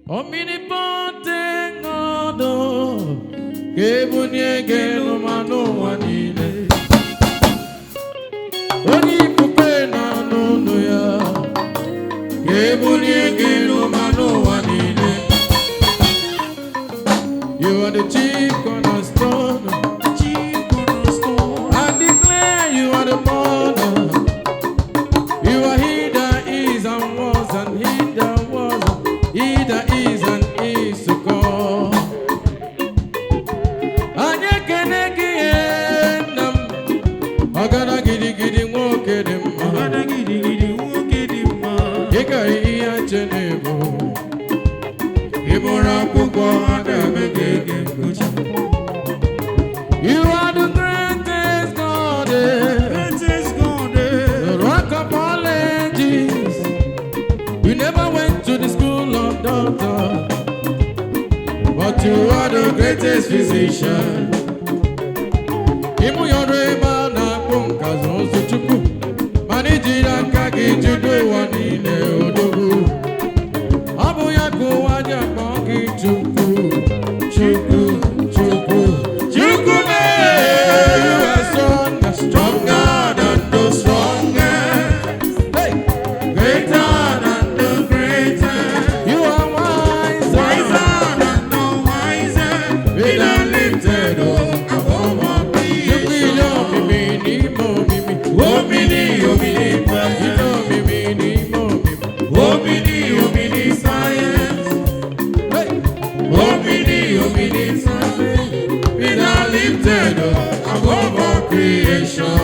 Omnipotent God, Kebunye Genu Manu Wanile, Oni Kupena no ya, Kebunye Genu Manu Wanile. You are the chief cornerstone, I declare you are the border. You are he that is and was and he that was, he that is and is to come. Anyekeneki enam, agana gidi gidi woke demma, agana gidi gidi woke demma. Yekari iachenebo, ibora kuko agabegege kucha. You are the greatest God, the rock of all ages. You never went to the school of doctor, but you are the greatest physician. Imu yoreba na kumkazo suchuku, manijira kagi judo wanine odogu. Abu yaku waja kongi chuku, chuku, chuku. Stronger than the strongest, hey, greater than the greatest. You are wiser than the wisest. Be thou lifted up above all creation. You feel your mimi, omini, omini, omini, omini, science. Hey, omini, science. Be thou lifted up above all creation.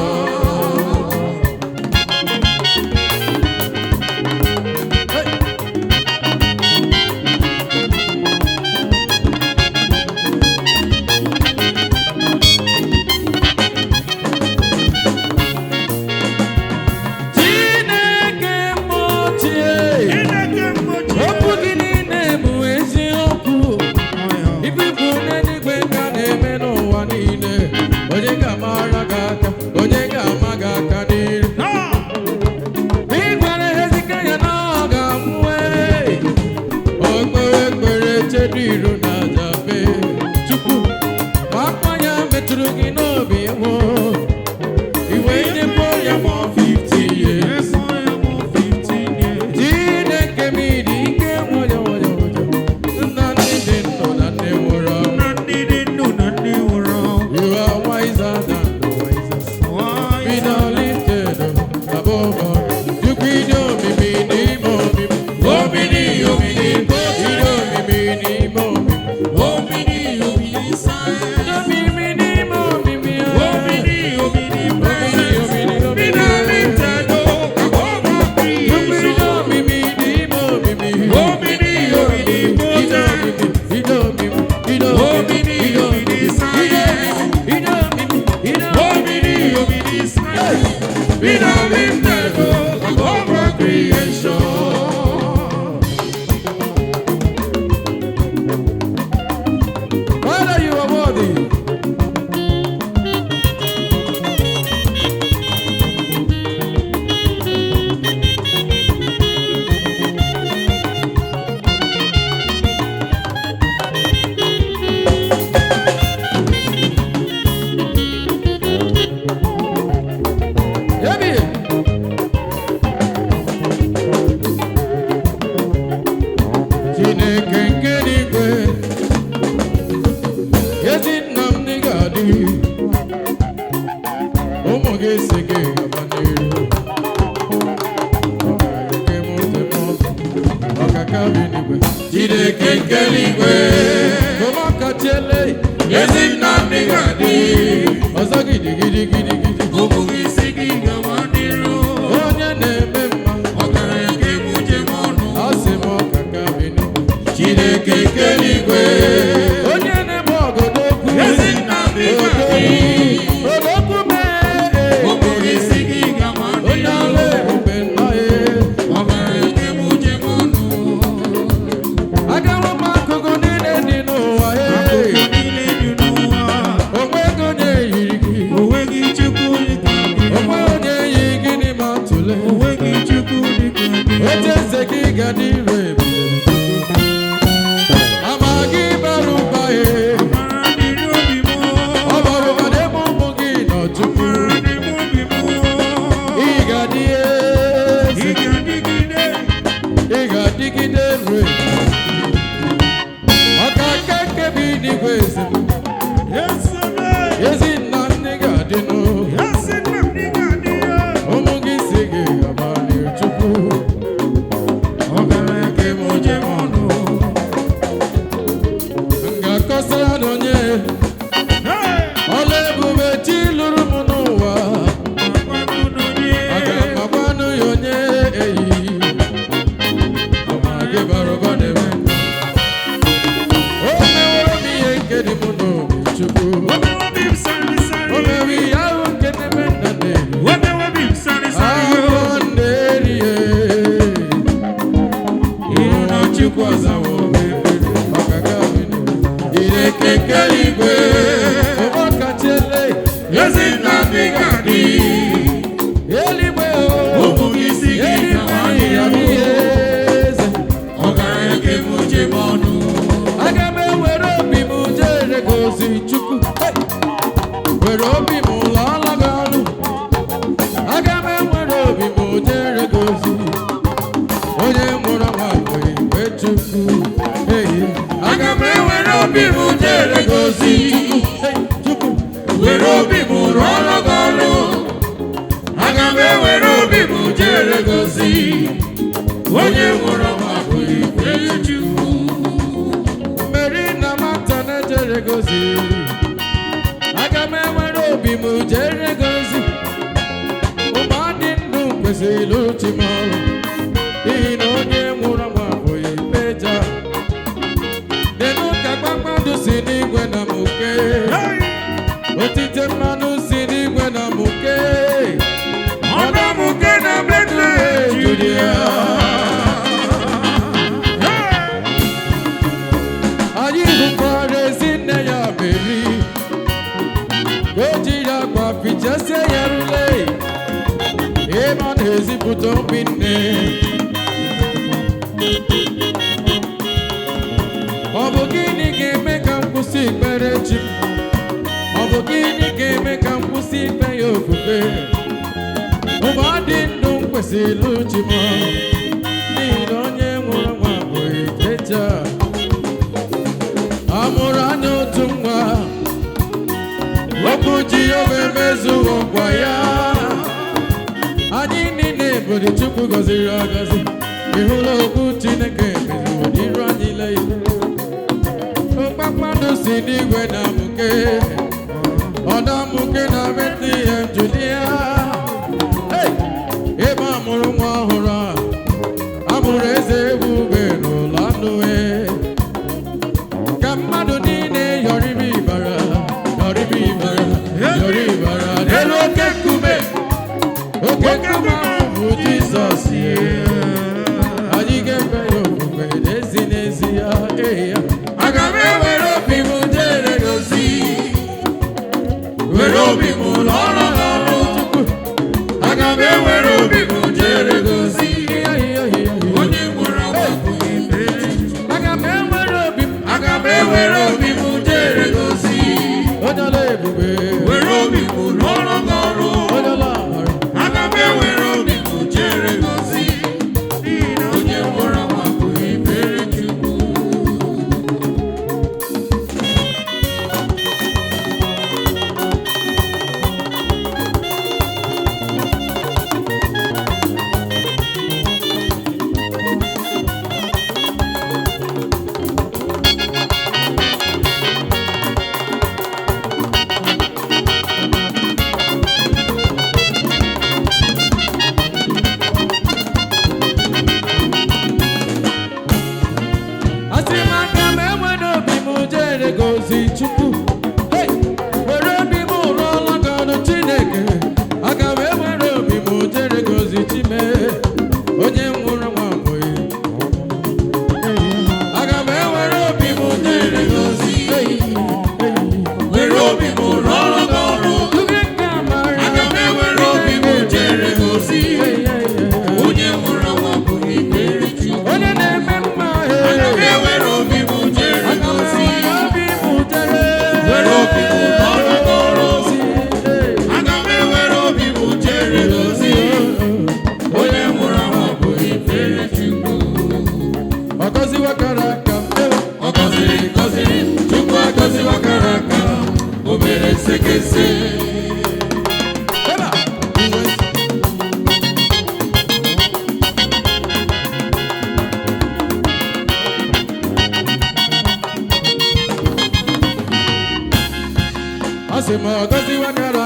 mo gosi wakaro